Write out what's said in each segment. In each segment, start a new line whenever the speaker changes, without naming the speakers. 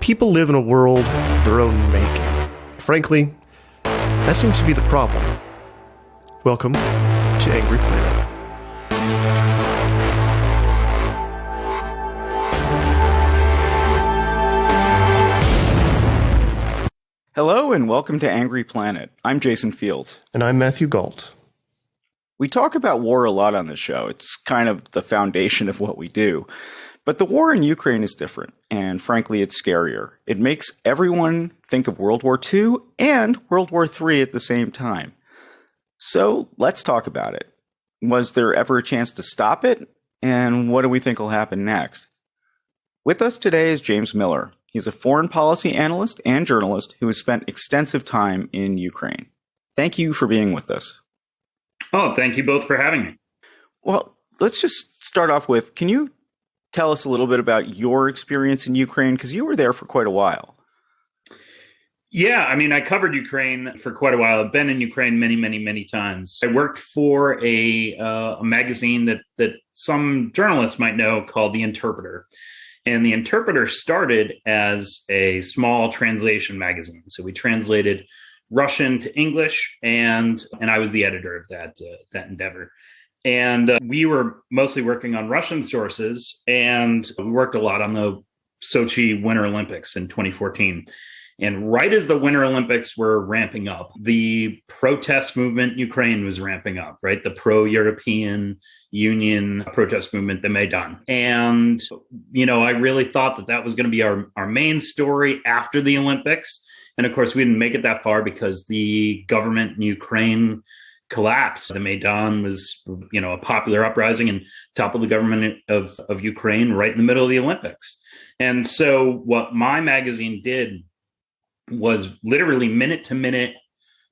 People live in a world of their own making. Frankly, that seems to be the problem. Welcome to Angry Planet.
Hello and welcome to Angry Planet. I'm Jason Field.
And I'm Matthew Galt.
We talk about war a lot on this show. It's kind of the foundation of what we do. But the war in Ukraine is different, and frankly, it's scarier. It makes everyone think of World War II and World War III at the same time. So let's talk about it. Was there ever a chance to stop it? And what do we think will happen next? With us today is James Miller. He's a foreign policy analyst and journalist who has spent extensive time in Ukraine. Thank you for being with us.
Oh, thank you both for having me.
Well, let's just start off with, can you tell us a little bit about your experience in Ukraine? Because you were there for quite a while.
Yeah, I mean, I covered Ukraine for quite a while. I've been in Ukraine many times. I worked for a magazine that some journalists might know called The Interpreter. And The Interpreter started as a small translation magazine. So we translated Russian to English, and I was the editor of that endeavor. And we were mostly working on Russian sources, and we worked a lot on the Sochi Winter Olympics in 2014. And right as the Winter Olympics were ramping up, the protest movement in Ukraine was ramping up, right? The pro-European Union protest movement, the Maidan. And, I really thought that was going to be our main story after the Olympics. And of course, we didn't make it that far because the government in Ukraine collapsed. The Maidan was, a popular uprising and toppled the government of Ukraine right in the middle of the Olympics. And so what my magazine did was literally minute-to-minute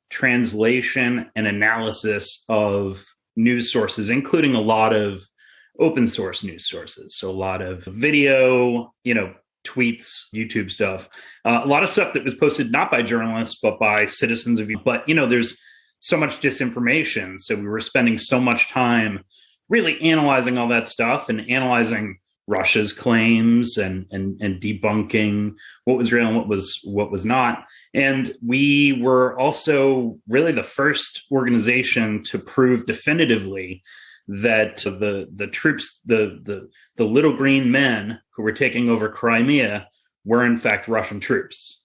translation and analysis of news sources, including a lot of open source news sources. So a lot of video, tweets, YouTube stuff, a lot of stuff that was posted not by journalists, but by citizens of you. But, there's so much disinformation. So we were spending so much time really analyzing all that stuff and analyzing Russia's claims and debunking what was real and what was not. And we were also really the first organization to prove definitively that the troops, the little green men who were taking over Crimea were in fact Russian troops.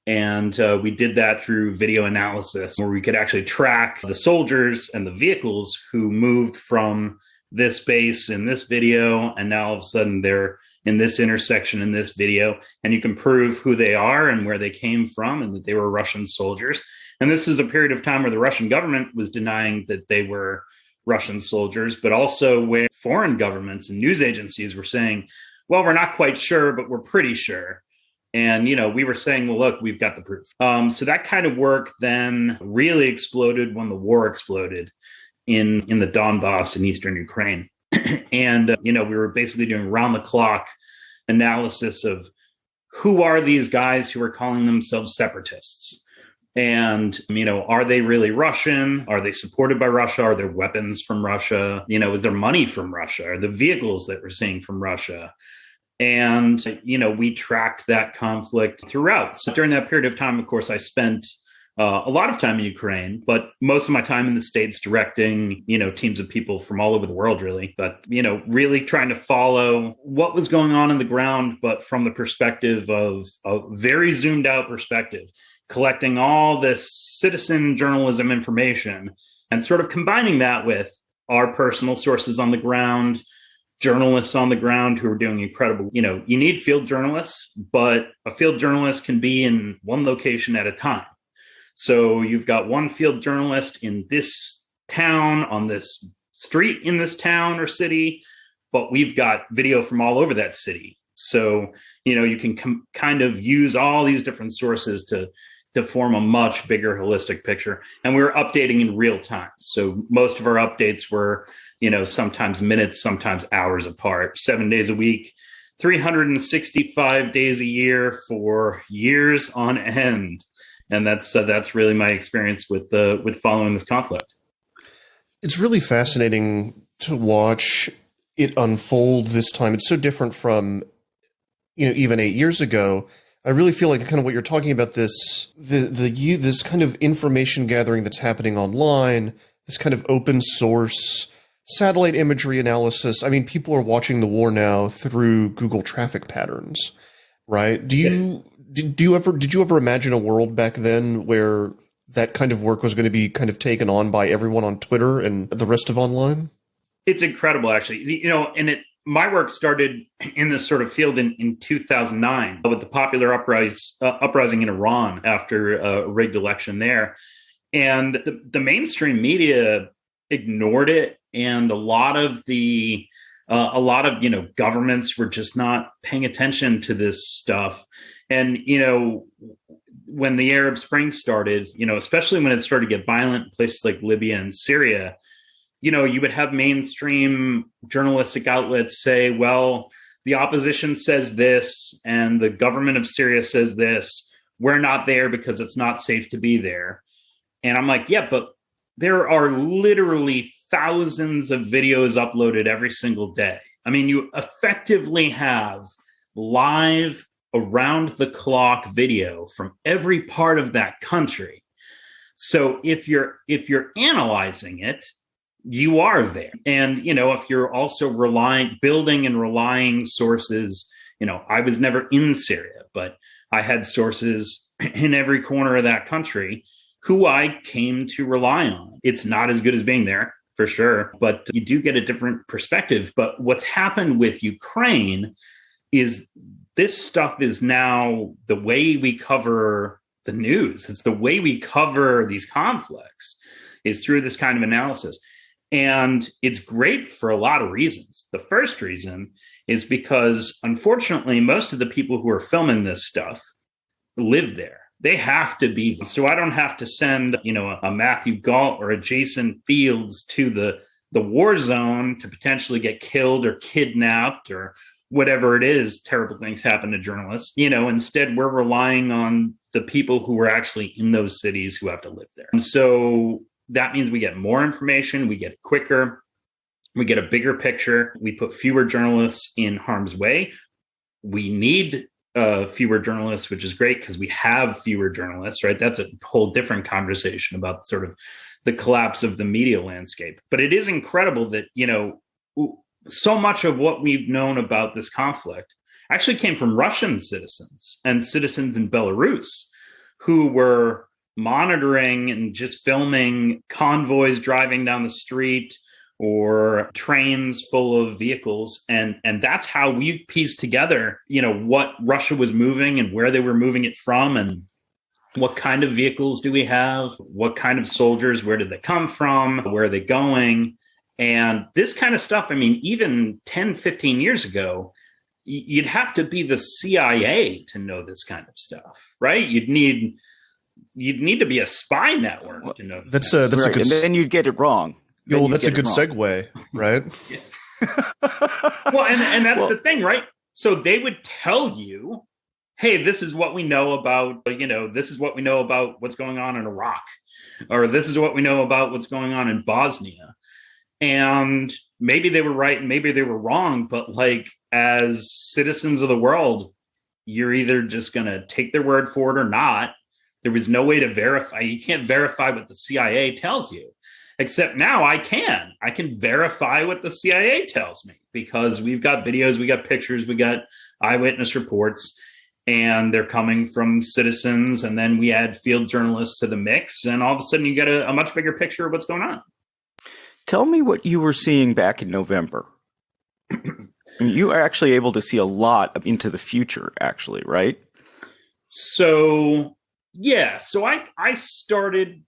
And we did that through video analysis where we could actually track the soldiers and the vehicles who moved from this base in this video, and now all of a sudden they're in this intersection in this video, and you can prove who they are and where they came from and that they were Russian soldiers. And this is a period of time where the Russian government was denying that they were Russian soldiers, but also where foreign governments and news agencies were saying, well, we're not quite sure, but we're pretty sure. And, we were saying, well, look, we've got the proof. So that kind of work then really exploded when the war exploded in the Donbass in eastern Ukraine. And, we were basically doing round the clock analysis of who are these guys who are calling themselves separatists? And, are they really Russian? Are they supported by Russia? Are there weapons from Russia? Is there money from Russia? Are the vehicles that we're seeing from Russia? And, we tracked that conflict throughout. So during that period of time, of course, I spent a lot of time in Ukraine, but most of my time in the States directing, teams of people from all over the world, really. But, really trying to follow what was going on the ground, but from the perspective of a very zoomed out perspective, collecting all this citizen journalism information and sort of combining that with our personal sources on the ground, journalists on the ground who are doing incredible, you need field journalists, but a field journalist can be in one location at a time. So you've got one field journalist in this town, on this street in this town or city, but we've got video from all over that city. So, you can kind of use all these different sources to form a much bigger holistic picture. And we were updating in real time. So most of our updates were, sometimes minutes, sometimes hours apart, 7 days a week, 365 days a year for years on end. And that's really my experience with following this conflict.
It's really fascinating to watch it unfold this time. It's so different from, even 8 years ago. I really feel like kind of what you're talking about, this kind of information gathering that's happening online, this kind of open source satellite imagery analysis. I mean, people are watching the war now through Google traffic patterns, right? Did you ever imagine a world back then where that kind of work was going to be kind of taken on by everyone on Twitter and the rest of online?
It's incredible, actually. My work started in this sort of field in 2009 with the popular uprising in Iran after a rigged election there. And the mainstream media ignored it. And a lot of governments were just not paying attention to this stuff. And, when the Arab Spring started, especially when it started to get violent in places like Libya and Syria, you would have mainstream journalistic outlets say, well, the opposition says this and the government of Syria says this. We're not there because it's not safe to be there. And I'm like, yeah, but there are literally thousands of videos uploaded every single day. I mean, you effectively have live around the clock video from every part of that country. So if you're analyzing it, you are there. And, if you're also building and relying sources, I was never in Syria, but I had sources in every corner of that country who I came to rely on. It's not as good as being there, for sure, but you do get a different perspective. But what's happened with Ukraine is this stuff is now the way we cover the news. It's the way we cover these conflicts is through this kind of analysis. And it's great for a lot of reasons. The first reason is because, unfortunately, most of the people who are filming this stuff live there. They have to be. So I don't have to send, a Matthew Galt or a Jason Fields to the war zone to potentially get killed or kidnapped or whatever it is. Terrible things happen to journalists. Instead, we're relying on the people who are actually in those cities who have to live there. And so that means we get more information, we get it quicker, we get a bigger picture, we put fewer journalists in harm's way. We need fewer journalists, which is great because we have fewer journalists, right? That's a whole different conversation about sort of the collapse of the media landscape. But it is incredible that, so much of what we've known about this conflict actually came from Russian citizens and citizens in Belarus who were monitoring and just filming convoys driving down the street or trains full of vehicles. And that's how we've pieced together, what Russia was moving and where they were moving it from and what kind of vehicles do we have, what kind of soldiers, where did they come from, where are they going? And this kind of stuff, I mean, even 10, 15 years ago, you'd have to be the CIA to know this kind of stuff, right? You'd need to be a spy network to know.
That's a good.
And then you'd get it wrong.
Well, that's a good segue, right?
Well, and that's the thing, right? So they would tell you, hey, this is what we know about, this is what we know about what's going on in Iraq, or this is what we know about what's going on in Bosnia. And maybe they were right and maybe they were wrong, but as citizens of the world, you're either just going to take their word for it or not. There was no way to verify. You can't verify what the CIA tells you, except now I can verify what the CIA tells me because we've got videos, we got pictures, we got eyewitness reports, and they're coming from citizens. And then we add field journalists to the mix. And all of a sudden you get a much bigger picture of what's going on.
Tell me what you were seeing back in November. You are actually able to see a lot into the future, actually, right?
So, yeah. So I started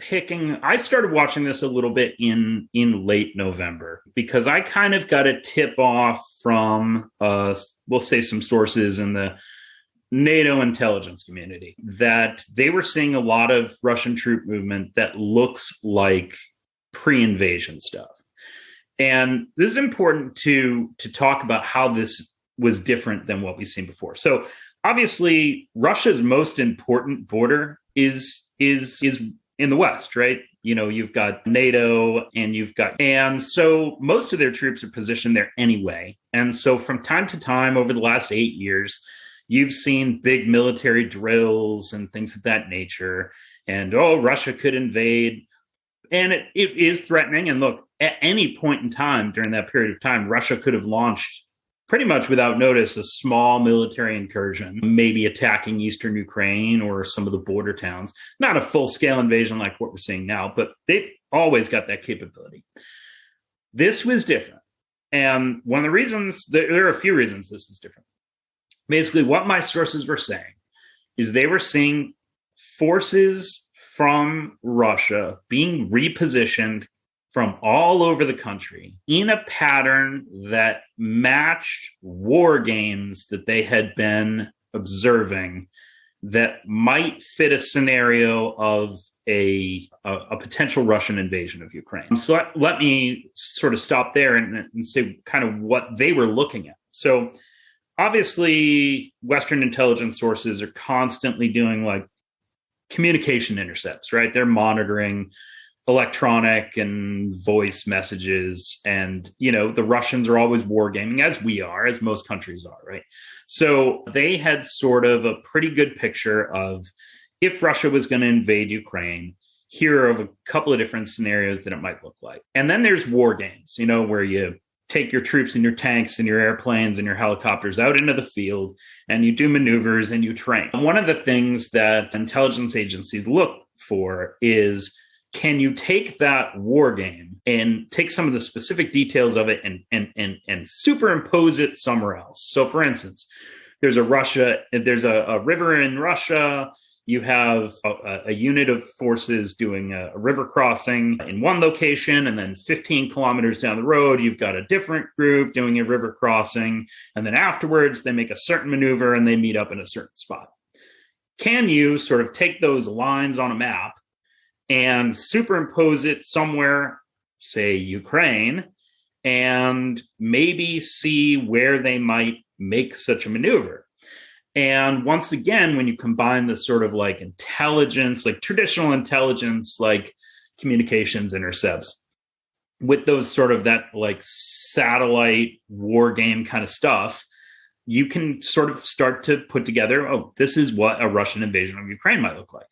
watching this a little bit in late November because I kind of got a tip off from, we'll say some sources in the NATO intelligence community that they were seeing a lot of Russian troop movement that looks like pre-invasion stuff. And this is important to talk about how this was different than what we've seen before. So obviously Russia's most important border is in the West, right? You've got NATO and so most of their troops are positioned there anyway. And so from time to time over the last 8 years, you've seen big military drills and things of that nature. And, oh, Russia could invade. And it is threatening. And look, at any point in time during that period of time, Russia could have launched pretty much without notice a small military incursion, maybe attacking eastern Ukraine or some of the border towns. Not a full-scale invasion like what we're seeing now, but they've always got that capability. This was different. And one of the reasons, there are a few reasons this is different. Basically, what my sources were saying is they were seeing forces from Russia being repositioned from all over the country in a pattern that matched war games that they had been observing that might fit a scenario of a potential Russian invasion of Ukraine. So let me sort of stop there and say kind of what they were looking at. So obviously, Western intelligence sources are constantly doing like communication intercepts, right? They're monitoring electronic and voice messages. And, the Russians are always wargaming, as we are, as most countries are, right? So they had sort of a pretty good picture of if Russia was going to invade Ukraine, here are a couple of different scenarios that it might look like. And then there's war games, where you take your troops and your tanks and your airplanes and your helicopters out into the field and you do maneuvers and you train. One of the things that intelligence agencies look for is, can you take that war game and take some of the specific details of it and superimpose it somewhere else? So for instance, there's a river in Russia. You have a unit of forces doing a river crossing in one location, and then 15 kilometers down the road, you've got a different group doing a river crossing. And then afterwards, they make a certain maneuver and they meet up in a certain spot. Can you sort of take those lines on a map and superimpose it somewhere, say Ukraine, and maybe see where they might make such a maneuver? And once again, when you combine the sort of like intelligence, like traditional intelligence, like communications intercepts, with those sort of that like satellite war game kind of stuff, you can sort of start to put together, oh, this is what a Russian invasion of Ukraine might look like.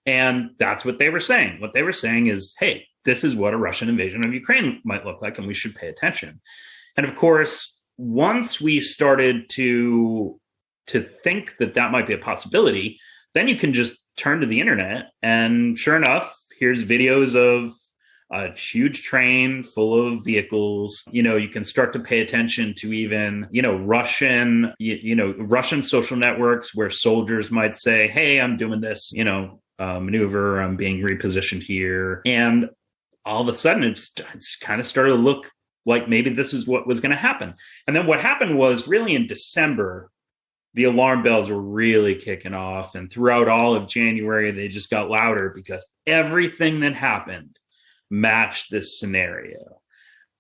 And that's what they were saying. What they were saying is, hey, this is what a Russian invasion of Ukraine might look like, and we should pay attention. And of course, once we started to think that might be a possibility, then you can just turn to the internet, and sure enough, here's videos of a huge train full of vehicles. You can start to pay attention to even, Russian social networks where soldiers might say, hey, I'm doing this, maneuver, I'm being repositioned here. And all of a sudden, it's kind of started to look like maybe this is what was going to happen. And then what happened was really in December, the alarm bells were really kicking off. And throughout all of January, they just got louder because everything that happened matched this scenario.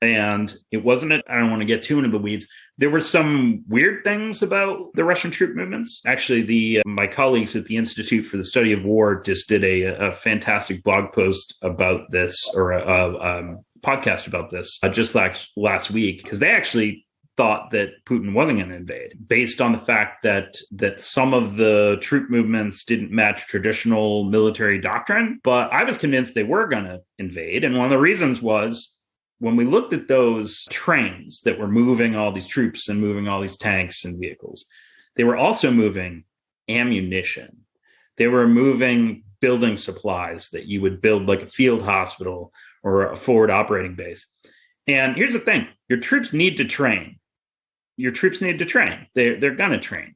And it wasn't, I don't want to get too into the weeds. There were some weird things about the Russian troop movements. Actually, my colleagues at the Institute for the Study of War just did a fantastic blog post about this, or a podcast about this just last week, because they actually thought that Putin wasn't going to invade based on the fact that some of the troop movements didn't match traditional military doctrine. But I was convinced they were going to invade. And one of the reasons was when we looked at those trains that were moving all these troops and moving all these tanks and vehicles, they were also moving ammunition. They were moving building supplies that you would build like a field hospital or a forward operating base. And here's the thing, your troops need to train. Your troops need to train. They're going to train.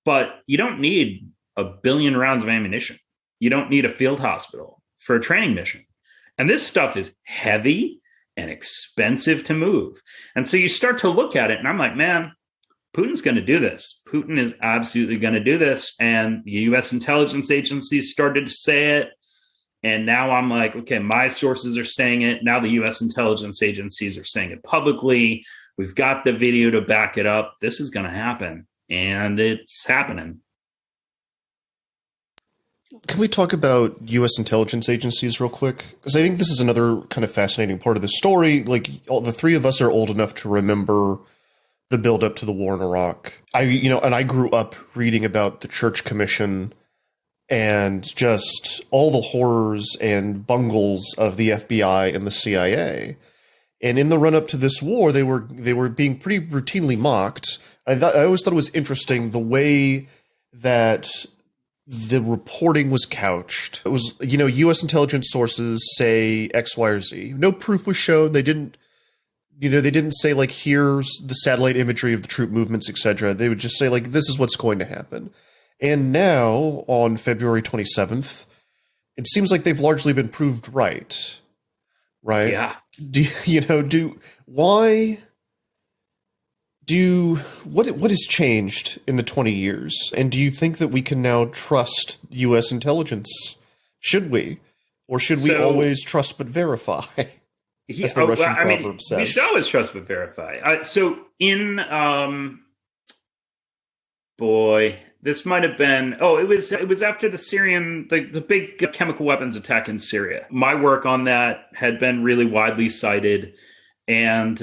But you don't need a billion rounds of ammunition. You don't need a field hospital for a training mission. And this stuff is heavy and expensive to move. And so you start to look at it, and I'm like, man, Putin's going to do this. Putin is absolutely going to do this. And the U.S. intelligence agencies started to say it. And now I'm like, okay, my sources are saying it. Now the U.S. intelligence agencies are saying it publicly. We've got the video to back it up. This is going to happen. And it's happening.
Can we talk about U.S. intelligence agencies real quick? Because I think this is another kind of fascinating part of the story. Like, all the three of us are old enough to remember the build up to the war in Iraq. And I grew up reading about the Church Commission and just all the horrors and bungles of the FBI and the CIA. And in the run up to this war, they were being pretty routinely mocked. I always thought it was interesting the way that the reporting was couched. It was, U.S. intelligence sources say X, Y, or Z. No proof was shown. They didn't say like, here's the satellite imagery of the troop movements, etc. They would just say like, this is what's going to happen. And now on February 27th, it seems like they've largely been proved right. Right?
Yeah.
What has changed in the 20 years? And do you think that we can now trust U.S. intelligence? Should we? Or should we always trust but verify? As the Russian proverb says.
We should always trust but verify. This might have been, it was after the Syrian, the big chemical weapons attack in Syria. My work on that had been really widely cited. And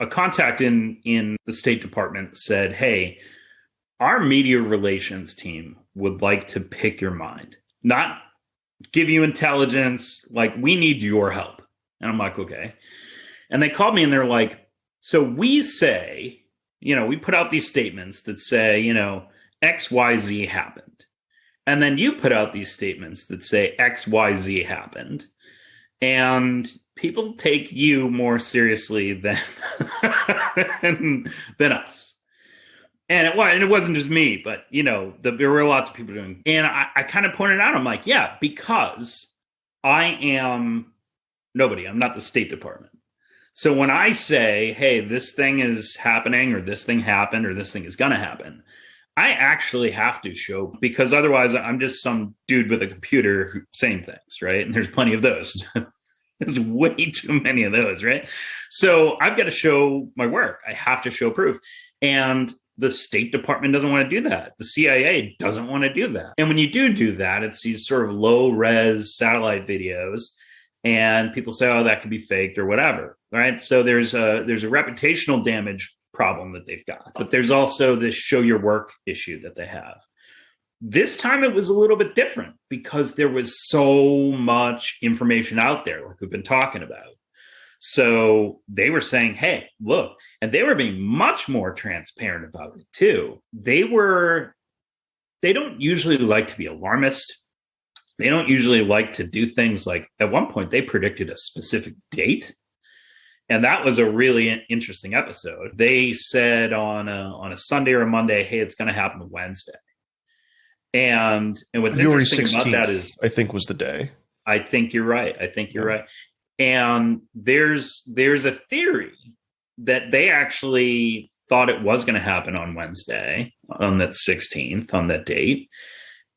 a contact in the State Department said, hey, our media relations team would like to pick your mind, not give you intelligence. Like, we need your help. And I'm like, okay. And they called me and they're like, so we say, we put out these statements that say, X, Y, Z happened. And then you put out these statements that say X, Y, Z happened. And people take you more seriously than than us. And it wasn't just me, but, there were lots of people doing. And I kind of pointed out, I'm like, yeah, because I am nobody. I'm not the State Department. So when I say, hey, this thing is happening, or this thing happened, or this thing is going to happen, I actually have to show, because otherwise I'm just some dude with a computer saying things, right? And there's plenty of those. There's way too many of those, right? So I've got to show my work. I have to show proof. And the State Department doesn't want to do that. The CIA doesn't want to do that. And when you do that, it's these sort of low-res satellite videos, and people say, oh, that could be faked or whatever, right? So there's a reputational damage problem that they've got. But there's also this show your work issue that they have. This time it was a little bit different because there was so much information out there, like we've been talking about. So they were saying, hey, look, and they were being much more transparent about it too. They don't usually like to be alarmist. They don't usually like to do things like, at one point they predicted a specific date. And that was a really interesting episode. They said on a Sunday or a Monday, hey, it's going to happen Wednesday. And what's
February
interesting
16th,
about that is,
I think, was the day.
I think you're right. Right. And there's a theory that they actually thought it was going to happen on Wednesday, on that 16th, on that date.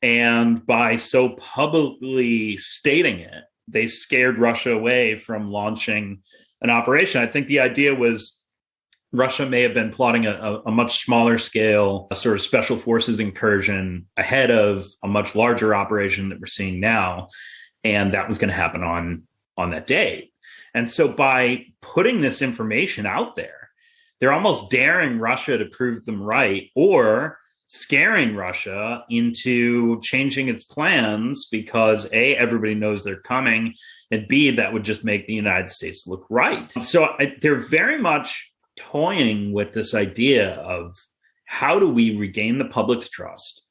And by so publicly stating it, they scared Russia away from launching an operation. I think the idea was Russia may have been plotting a much smaller scale, a sort of special forces incursion ahead of a much larger operation that we're seeing now. And that was going to happen on that date. And so by putting this information out there, they're almost daring Russia to prove them right, or scaring Russia into changing its plans because A, everybody knows they're coming, and B, that would just make the United States look right. So they're very much toying with this idea of how do we regain the public's trust,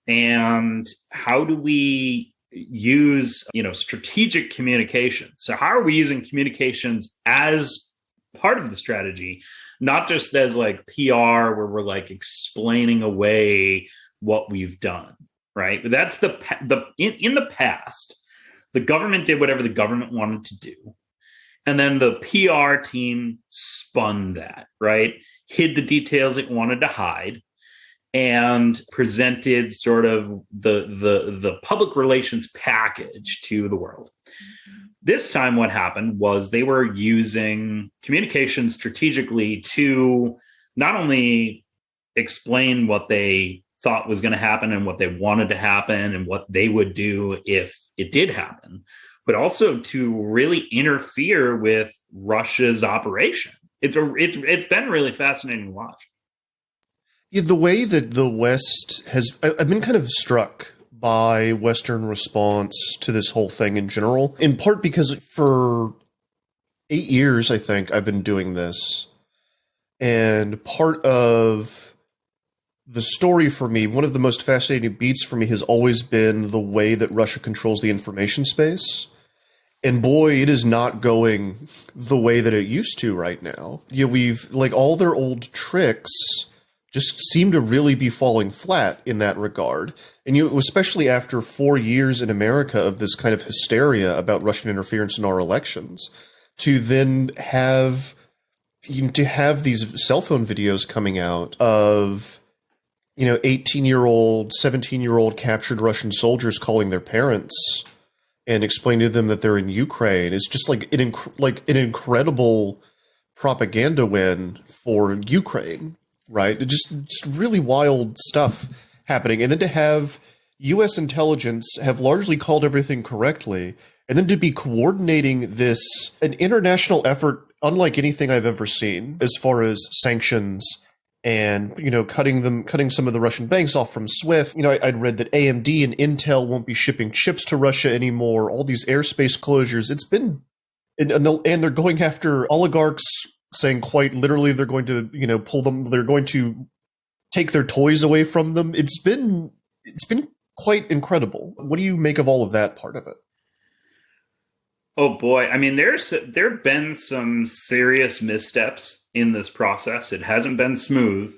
and how do we use, strategic communications. So how are we using communications as part of the strategy, not just as like PR where we're like explaining away what we've done, right? But that's in the past, the government did whatever the government wanted to do. And then the PR team spun that, right? Hid the details it wanted to hide, and presented sort of the public relations package to the world. This time what happened was they were using communication strategically to not only explain what they thought was going to happen and what they wanted to happen and what they would do if it did happen, but also to really interfere with Russia's operation. It's been really fascinating to watch.
Yeah, the way that the West has, I've been kind of struck by Western response to this whole thing in general, in part because for 8 years, I think, I've been doing this. And part of the story for me, one of the most fascinating beats for me has always been the way that Russia controls the information space. And boy, it is not going the way that it used to right now. Yeah, we've, like, all their old tricks just seem to really be falling flat in that regard. And especially after 4 years in America of this kind of hysteria about Russian interference in our elections, to then have these cell phone videos coming out of 18-year-old, 17-year-old captured Russian soldiers calling their parents and explaining to them that they're in Ukraine is just like an incredible propaganda win for Ukraine, right? Just really wild stuff happening. And then to have U.S. intelligence have largely called everything correctly, and then to be coordinating an international effort unlike anything I've ever seen as far as sanctions and, cutting some of the Russian banks off from SWIFT. I'd read that AMD and Intel won't be shipping chips to Russia anymore, all these airspace closures. It's been, and they're going after oligarchs, saying quite literally they're going to, they're going to take their toys away from them. It's been quite incredible. What do you make of all of that part of it?
Oh boy. I mean, there have been some serious missteps in this process. It hasn't been smooth.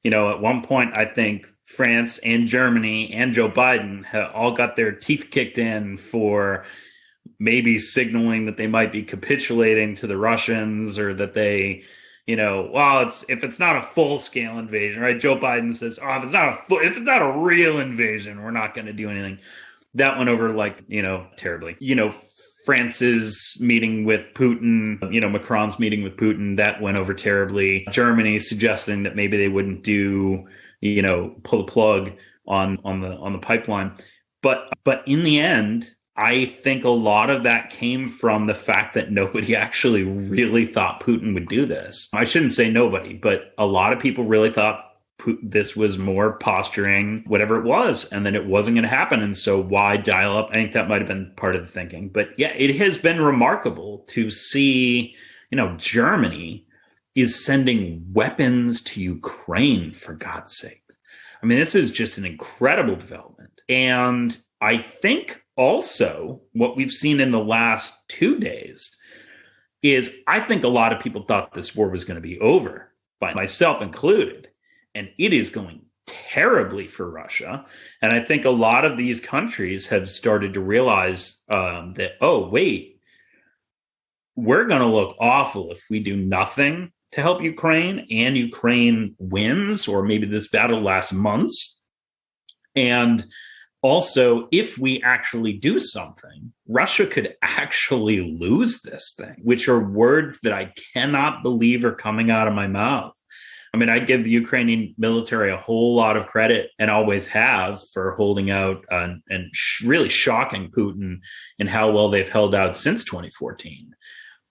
At one point, I think France and Germany and Joe Biden have all got their teeth kicked in for maybe signaling that they might be capitulating to the Russians, or that they, if it's not a full scale invasion, right? Joe Biden says, "Oh, if it's not a real invasion, we're not going to do anything." That went over terribly. France's meeting with Putin, Macron's meeting with Putin, that went over terribly. Germany suggesting that maybe they wouldn't pull the plug on the pipeline. But in the end, I think a lot of that came from the fact that nobody actually really thought Putin would do this. I shouldn't say nobody, but a lot of people really thought this was more posturing, whatever it was, and then it wasn't going to happen. And so why dial up? I think that might have been part of the thinking. But yeah, it has been remarkable to see, Germany is sending weapons to Ukraine, for God's sake. I mean, this is just an incredible development. And I think also what we've seen in the last 2 days is I think a lot of people thought this war was going to be over, by myself included. And it is going terribly for Russia. And I think a lot of these countries have started to realize that, oh, wait, we're going to look awful if we do nothing to help Ukraine, and Ukraine wins, or maybe this battle lasts months. And also, if we actually do something, Russia could actually lose this thing, which are words that I cannot believe are coming out of my mouth. I mean, I give the Ukrainian military a whole lot of credit, and always have, for holding out and really shocking Putin in how well they've held out since 2014.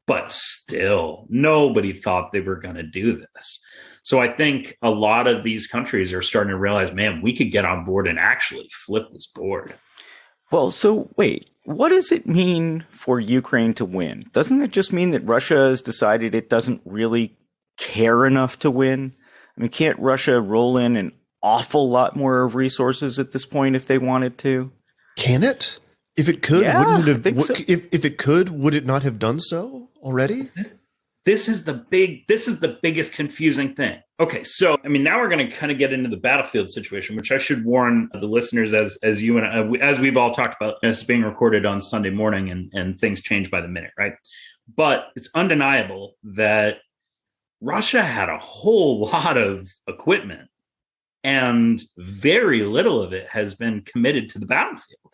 But still, nobody thought they were going to do this. So I think a lot of these countries are starting to realize, man, we could get on board and actually flip this board.
Well, so wait, what does it mean for Ukraine to win? Doesn't it just mean that Russia has decided it doesn't really care enough to win? I mean, can't Russia roll in an awful lot more of resources at this point if they wanted to?
Can it? If it could,
Yeah,
wouldn't it have?
so.
If it could, would it not have done so already?
This is the biggest confusing thing. Okay, so I mean, now we're going to kind of get into the battlefield situation, which I should warn the listeners, as you and as we've all talked about, this is being recorded on Sunday morning, and things change by the minute, right? But it's undeniable that Russia had a whole lot of equipment, and very little of it has been committed to the battlefield.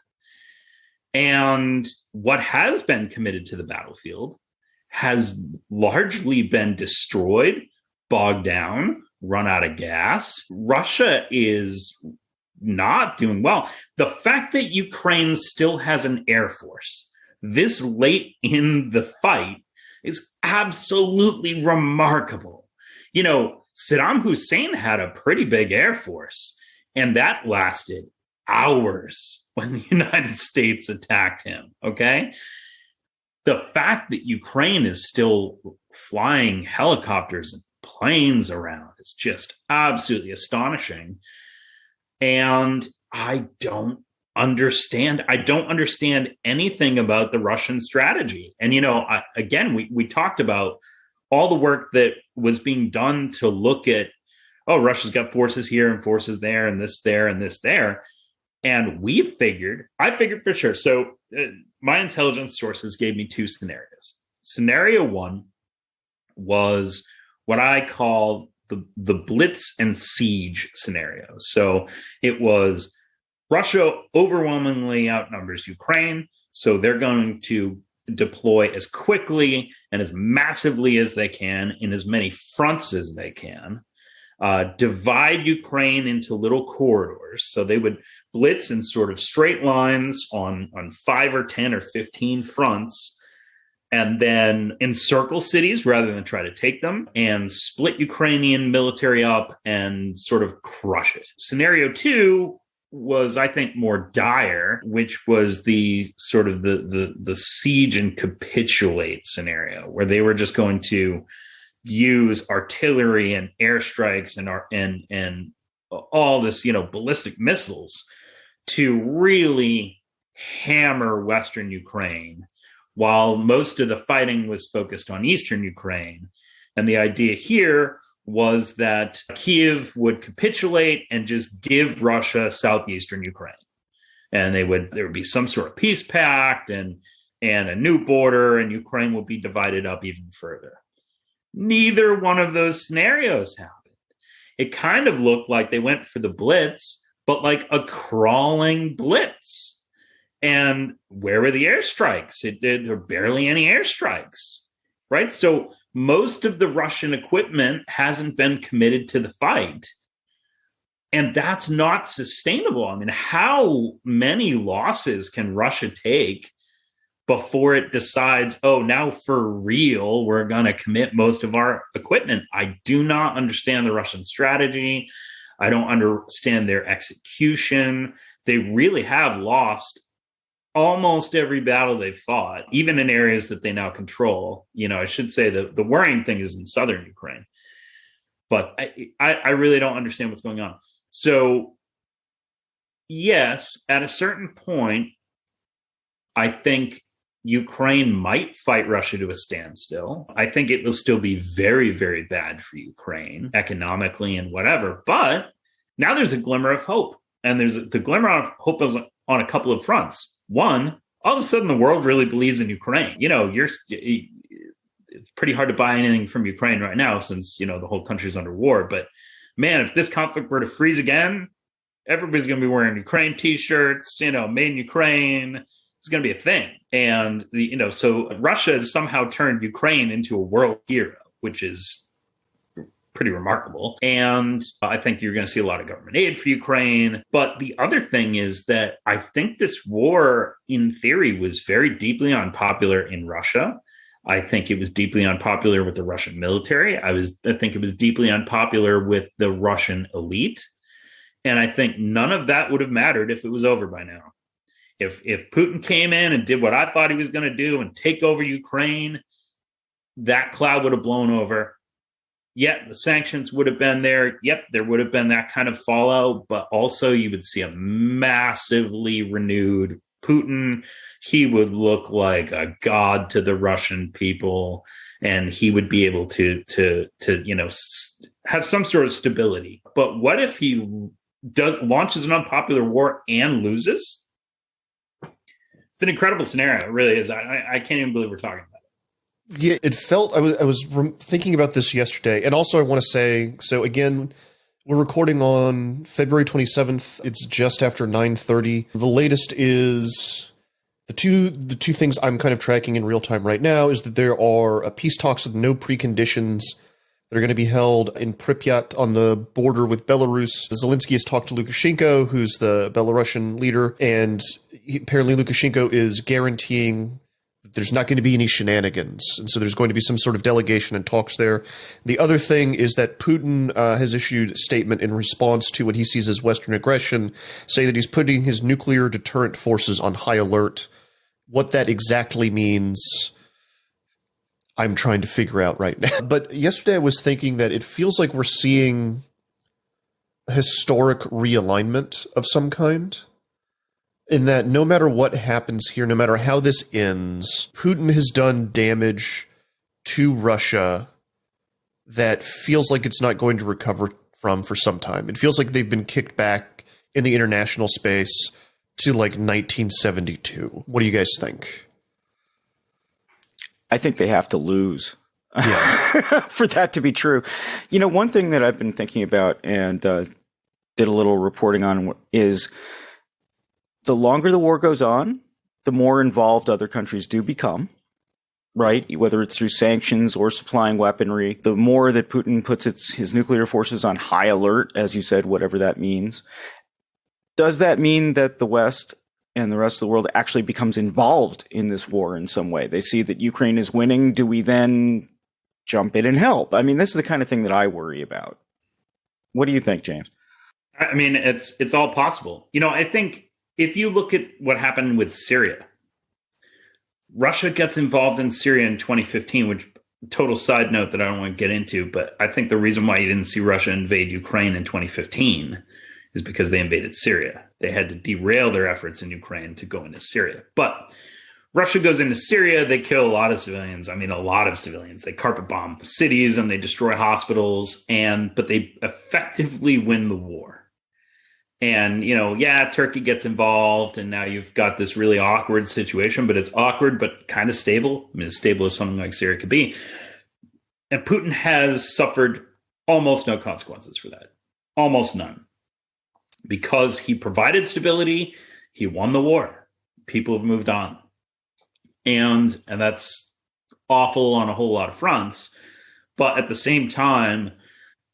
And what has been committed to the battlefield has largely been destroyed, bogged down, run out of gas. Russia is not doing well. The fact that Ukraine still has an air force this late in the fight is absolutely remarkable. Saddam Hussein had a pretty big air force, and that lasted hours when the United States attacked him. Okay. The fact that Ukraine is still flying helicopters and planes around is just absolutely astonishing. And I don't understand anything about the Russian strategy. And, we talked about all the work that was being done to look at, Russia's got forces here and forces there and this there and this there. And I figured for sure. So my intelligence sources gave me two scenarios. Scenario one was what I call the blitz and siege scenario. So it was Russia overwhelmingly outnumbers Ukraine. So they're going to deploy as quickly and as massively as they can in as many fronts as they can. Divide Ukraine into little corridors. So they would blitz in sort of straight lines on 5 or 10 or 15 fronts, and then encircle cities rather than try to take them, and split Ukrainian military up and sort of crush it. Scenario two was, I think, more dire, which was the sort of the siege and capitulate scenario, where they were just going to use artillery and airstrikes and all this, ballistic missiles to really hammer Western Ukraine, while most of the fighting was focused on Eastern Ukraine. And the idea here was that Kyiv would capitulate and just give Russia southeastern Ukraine. And there would be some sort of peace pact and a new border, and Ukraine would be divided up even further. Neither one of those scenarios happened. It kind of looked like they went for the blitz, but like a crawling blitz. And where were the airstrikes? There were barely any airstrikes, right? So most of the Russian equipment hasn't been committed to the fight. And that's not sustainable. I mean, how many losses can Russia take before it decides, now for real, we're going to commit most of our equipment? I do not understand the Russian strategy. I don't understand their execution. They really have lost almost every battle they've fought, even in areas that they now control. I should say the worrying thing is in southern Ukraine. But I really don't understand what's going on. So, yes, at a certain point, I think Ukraine might fight Russia to a standstill. I think it will still be very, very bad for Ukraine economically and whatever. But now there's a glimmer of hope. And the glimmer of hope is on a couple of fronts. One, all of a sudden the world really believes in Ukraine. It's pretty hard to buy anything from Ukraine right now since, the whole country's under war. But man, if this conflict were to freeze again, everybody's going to be wearing Ukraine t-shirts, made in Ukraine. It's going to be a thing. And, so Russia has somehow turned Ukraine into a world hero, which is pretty remarkable. And I think you're going to see a lot of government aid for Ukraine. But the other thing is that I think this war, in theory, was very deeply unpopular in Russia. I think it was deeply unpopular with the Russian military. I think it was deeply unpopular with the Russian elite. And I think none of that would have mattered if it was over by now. If Putin came in and did what I thought he was going to do and take over Ukraine, that cloud would have blown over. Yep, the sanctions would have been there. Yep, there would have been that kind of fallout, but also you would see a massively renewed Putin. He would look like a god to the Russian people, and he would be able to have some sort of stability. But what if he launches an unpopular war and loses? It's an incredible scenario. It really is. I can't even believe we're talking about it.
Yeah, it felt, I was thinking about this yesterday. And also I want to say, so again, we're recording on February 27th. It's just after 9:30. The latest is the two things I'm kind of tracking in real time right now is that there are peace talks with no preconditions that are going to be held in Pripyat on the border with Belarus. Zelensky has talked to Lukashenko, who's the Belarusian leader, and apparently Lukashenko is guaranteeing There's not going to be any shenanigans. And so there's going to be some sort of delegation and talks there. The other thing is that Putin has issued a statement in response to what he sees as Western aggression, saying that he's putting his nuclear deterrent forces on high alert. What that exactly means, I'm trying to figure out right now. But yesterday I was thinking that it feels like we're seeing a historic realignment of some kind. In that no matter what happens here, no matter how this ends, Putin has done damage to Russia that feels like it's not going to recover from for some time. It feels like they've been kicked back in the international space to like 1972. What do you guys think?
I think they have to lose
Yeah.
for that to be true. You know, one thing that I've been thinking about and did a little reporting on is the longer the war goes on, the more involved other countries do become, right? Whether it's through sanctions or supplying weaponry, the more that Putin puts his nuclear forces on high alert, as you said, whatever that means. Does that mean that the West and the rest of the world actually becomes involved in this war in some way? They see that Ukraine is winning. Do we then jump in and help? I mean, this is the kind of thing that I worry about. What do you think, James?
I mean, it's all possible. You know, I think if you look at what happened with Syria, Russia gets involved in Syria in 2015, which total side note that I don't want to get into, but I think the reason why you didn't see Russia invade Ukraine in 2015 is because they invaded Syria. They had to derail their efforts in Ukraine to go into Syria. But Russia goes into Syria, they kill a lot of civilians. I mean, a lot of civilians. They carpet bomb cities and they destroy hospitals, but they effectively win the war. And, you know, yeah, Turkey gets involved and now you've got this really awkward situation, but it's awkward, but kind of stable. I mean, as stable as something like Syria could be. And Putin has suffered almost no consequences for that. Almost none. Because he provided stability, he won the war. People have moved on. And that's awful on a whole lot of fronts. But at the same time,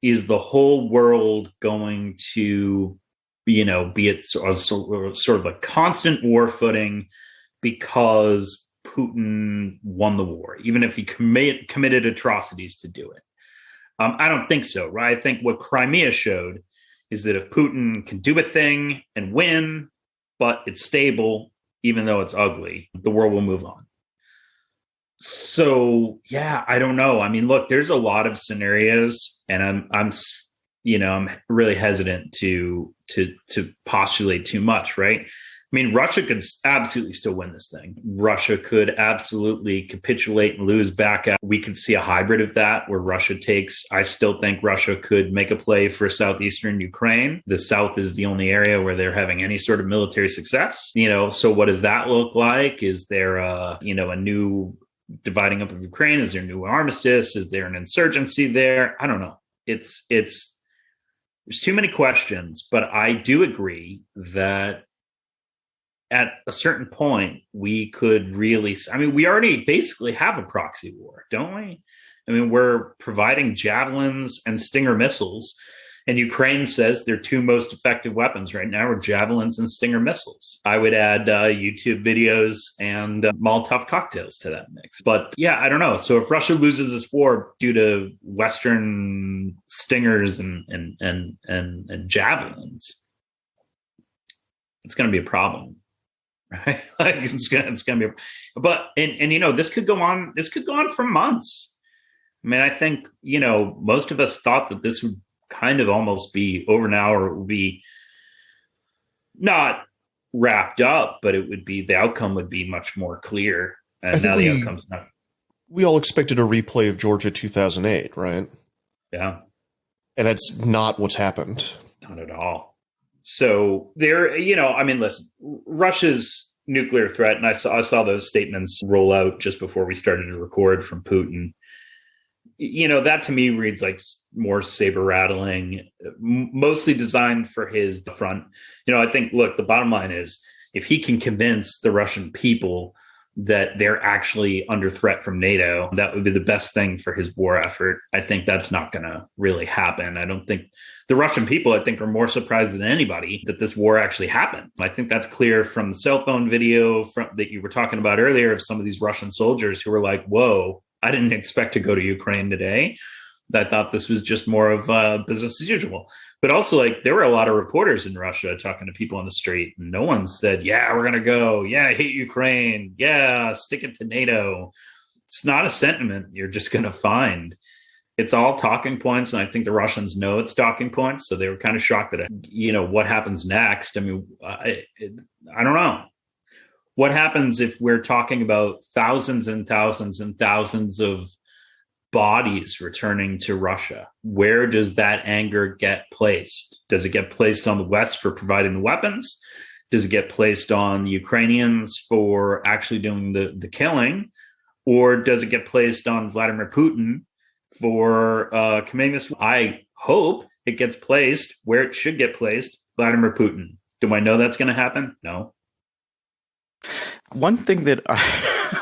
is the whole world going to, you know, be at sort of a constant war footing because Putin won the war, even if he committed atrocities to do it? I don't think so, right? I think what Crimea showed is that if Putin can do a thing and win, but it's stable, even though it's ugly, the world will move on. So, yeah, I don't know. I mean, look, there's a lot of scenarios, and I'm really hesitant to postulate too much, right? I mean, Russia could absolutely still win this thing. Russia could absolutely capitulate and lose back out. We could see a hybrid of that where Russia takes, I still think Russia could make a play for southeastern Ukraine. The south is the only area where they're having any sort of military success. You know, so what does that look like? Is there a new dividing up of Ukraine? Is there a new armistice? Is there an insurgency there? I don't know. There's too many questions, but I do agree that at a certain point, we could really, I mean, we already basically have a proxy war, don't we? I mean, we're providing javelins and Stinger missiles, and Ukraine says their two most effective weapons right now are javelins and Stinger missiles. I would add YouTube videos and Molotov cocktails to that mix. But yeah, I don't know. So if Russia loses this war due to Western Stingers and javelins, it's going to be a problem. Right? Like it's gonna be, but and you know, this could go on for months. I mean, I think, you know, most of us thought that this would kind of almost be over now, or it would be not wrapped up, but the outcome would be much more clear. And now the outcome's not.
We all expected a replay of Georgia 2008, right?
Yeah.
And that's not what's happened.
Not at all. So there, you know, I mean, listen, Russia's nuclear threat, and I saw those statements roll out just before we started to record from Putin. You know, that to me reads like more saber rattling, mostly designed for his front. You know, I think, look, the bottom line is if he can convince the Russian people that they're actually under threat from NATO. That would be the best thing for his war effort. I think that's not going to really happen. I don't think the Russian people, I think, are more surprised than anybody that this war actually happened. I think that's clear from the cell phone video that you were talking about earlier of some of these Russian soldiers who were like, whoa, I didn't expect to go to Ukraine today. I thought this was just more of business as usual. But also, like, there were a lot of reporters in Russia talking to people on the street, and no one said, yeah, we're going to go. Yeah, I hate Ukraine. Yeah, stick it to NATO. It's not a sentiment you're just going to find. It's all talking points, and I think the Russians know it's talking points, so they were kind of shocked that, what happens next? I mean, I don't know. What happens if we're talking about thousands and thousands and thousands of bodies returning to Russia? Where does that anger get placed? Does it get placed on the West for providing the weapons? Does it get placed on the Ukrainians for actually doing the killing? Or does it get placed on Vladimir Putin for committing this? I hope it gets placed where it should get placed, Vladimir Putin. Do I know that's going to happen? No.
One thing that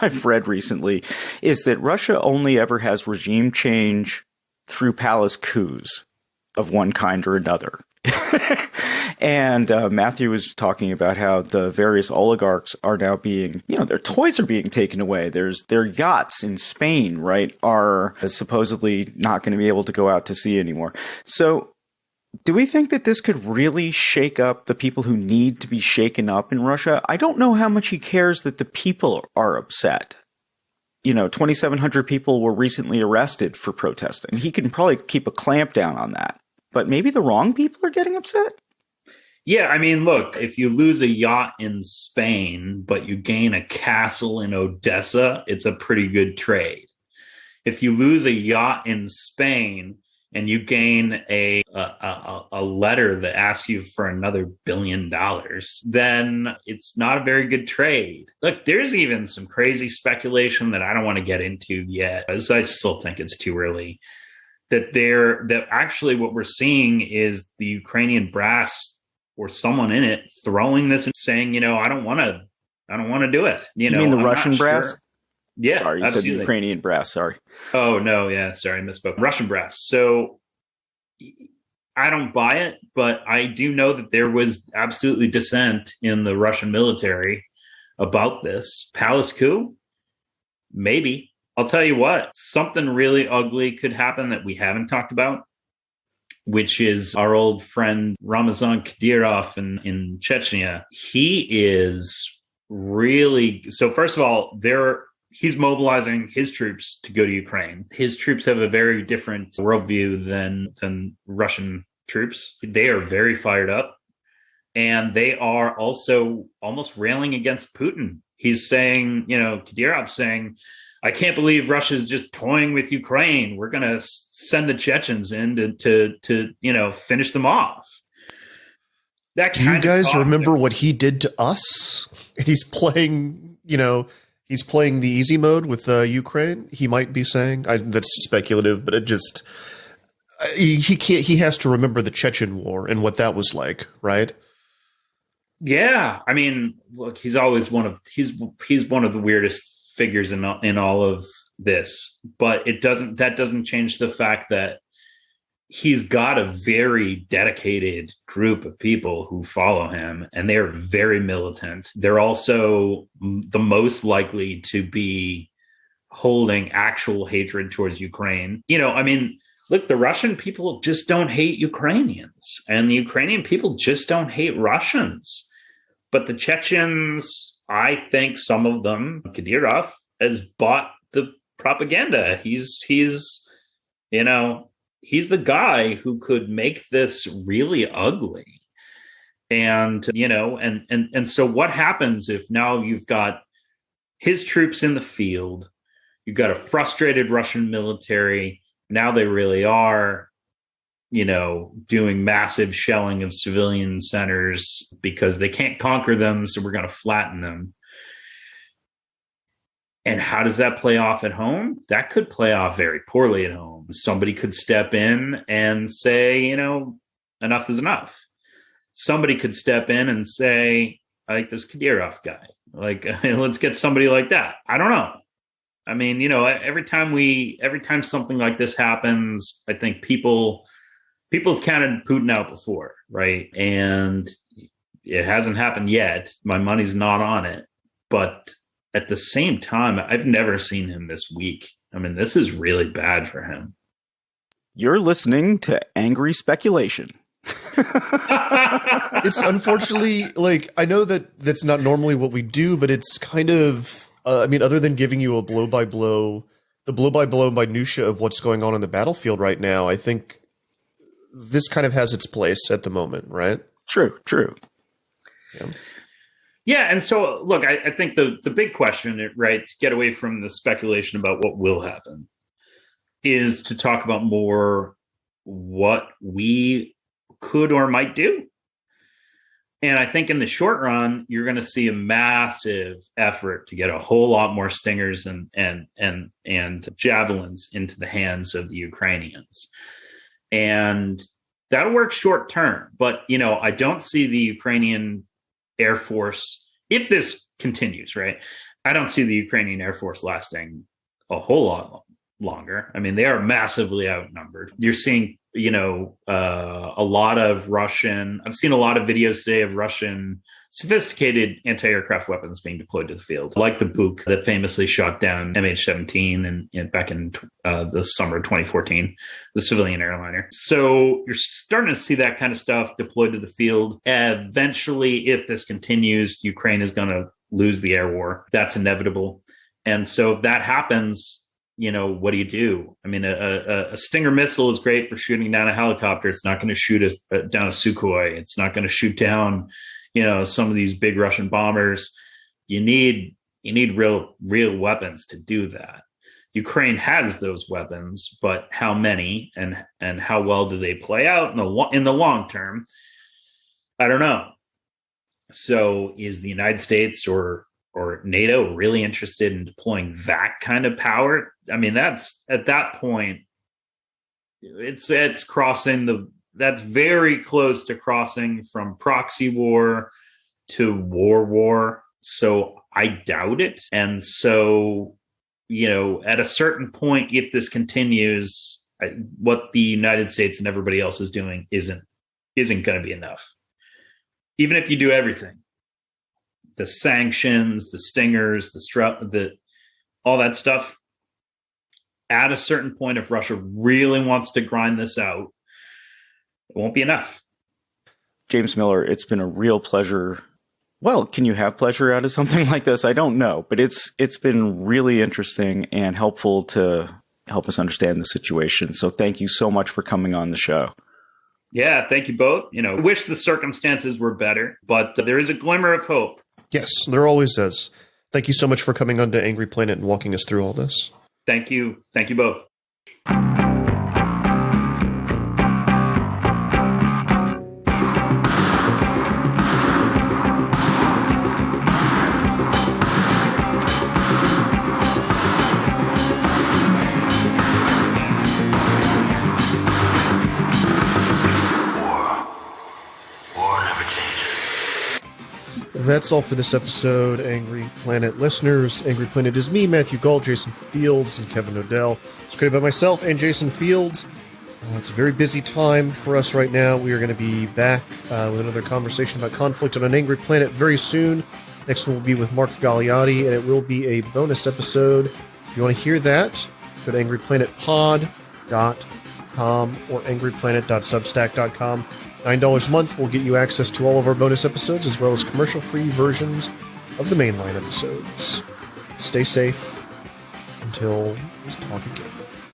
I've read recently is that Russia only ever has regime change through palace coups of one kind or another. And Matthew was talking about how the various oligarchs are now being, their toys are being taken away. Their yachts in Spain, right, are supposedly not going to be able to go out to sea anymore. So do we think that this could really shake up the people who need to be shaken up in Russia? I don't know how much he cares that the people are upset. 2,700 people were recently arrested for protesting. He can probably keep a clamp down on that. But maybe the wrong people are getting upset?
Yeah, I mean, look, if you lose a yacht in Spain, but you gain a castle in Odessa, it's a pretty good trade. If you lose a yacht in Spain and you gain a letter that asks you for another $1 billion, then it's not a very good trade. Look, there's even some crazy speculation that I don't want to get into yet, as I still think it's too early, that actually what we're seeing is the Ukrainian brass or someone in it throwing this and saying, I don't want to do it.
You mean the Russian brass?
Sure. Yeah,
sorry, you absolutely. Said Ukrainian brass. Sorry.
Oh no, yeah, sorry, I misspoke. Russian brass. So I don't buy it, but I do know that there was absolutely dissent in the Russian military about this palace coup. Maybe. I'll tell you what, something really ugly could happen that we haven't talked about, which is our old friend Ramazan Kadyrov in Chechnya. He is really, so first of all, he's mobilizing his troops to go to Ukraine. His troops have a very different worldview than Russian troops. They are very fired up, and they are also almost railing against Putin. He's saying, Kadyrov's saying, I can't believe Russia's just toying with Ukraine. We're going to send the Chechens in to finish them off.
Do you guys remember what he did to us? He's playing, he's playing the easy mode with Ukraine. He might be saying that's speculative, but it just he can't. He has to remember the Chechen War and what that was like, right?
Yeah, I mean, look, he's always he's one of the weirdest figures in all of this, but that doesn't change the fact that he's got a very dedicated group of people who follow him, and they're very militant. They're also the most likely to be holding actual hatred towards Ukraine. Look, the Russian people just don't hate Ukrainians, and the Ukrainian people just don't hate Russians. But the Chechens, I think some of them, Kadyrov, has bought the propaganda. He's the guy who could make this really ugly. And, and so what happens if now you've got his troops in the field, you've got a frustrated Russian military, now they really are, doing massive shelling of civilian centers because they can't conquer them, so we're going to flatten them. And how does that play off at home? That could play off very poorly at home. Somebody could step in and say, enough is enough. Somebody could step in and say, I like this Kadyrov guy. Like, let's get somebody like that. I don't know. I mean, every time something like this happens, I think people have counted Putin out before, right? And it hasn't happened yet. My money's not on it. But at the same time, I've never seen him this weak. I mean, this is really bad for him.
You're listening to Angry Speculation.
It's unfortunately, like, I know that that's not normally what we do, but it's kind of, I mean, other than giving you a blow-by-blow, the blow-by-blow minutia of what's going on in the battlefield right now, I think this kind of has its place at the moment, right?
True.
Yeah, and so, look, I think the big question, right, to get away from the speculation about what will happen, is to talk about more what we could or might do. And I think in the short run, you're going to see a massive effort to get a whole lot more stingers and javelins into the hands of the Ukrainians. And that'll work short term. But, I don't see the Ukrainian Air Force, if this continues, right? I don't see the Ukrainian Air Force lasting a whole lot longer. I mean, they are massively outnumbered. You're seeing, a lot of Russian, I've seen a lot of videos today of Russian sophisticated anti-aircraft weapons being deployed to the field, like the Buk that famously shot down MH17 back in the summer of 2014, the civilian airliner. So you're starting to see that kind of stuff deployed to the field. Eventually, if this continues, Ukraine is going to lose the air war. That's inevitable. And so if that happens, what do? I mean, a Stinger missile is great for shooting down a helicopter. It's not going to shoot down a Sukhoi. It's not going to shoot down, some of these big Russian bombers. You need real weapons to do that. Ukraine has those weapons, but how many and how well do they play out in the long term? I don't know. So is the United States or NATO really interested in deploying that kind of power? I mean, that's at that point, it's crossing that's very close to crossing from proxy war to war. So I doubt it. And so, at a certain point, if this continues, what the United States and everybody else is doing isn't going to be enough. Even if you do everything. The sanctions, the stingers, all that stuff. At a certain point, if Russia really wants to grind this out, it won't be enough.
James Miller, it's been a real pleasure. Well, can you have pleasure out of something like this? I don't know, but it's been really interesting and helpful to help us understand the situation. So thank you so much for coming on the show.
Yeah, thank you both. Wish the circumstances were better, but there is a glimmer of hope.
Yes, there always is. Thank you so much for coming on to Angry Planet and walking us through all this.
Thank you. Thank you both.
That's all for this episode, Angry Planet listeners. Angry Planet is me, Matthew Gall, Jason Fields, and Kevin Odell. It's created by myself and Jason Fields. It's a very busy time for us right now. We are going to be back with another conversation about conflict on an Angry Planet very soon. Next one will be with Mark Gagliotti, and it will be a bonus episode. If you want to hear that, go to angryplanetpod.com or angryplanet.substack.com. $9 a month will get you access to all of our bonus episodes, as well as commercial-free versions of the mainline episodes. Stay safe until we talk again.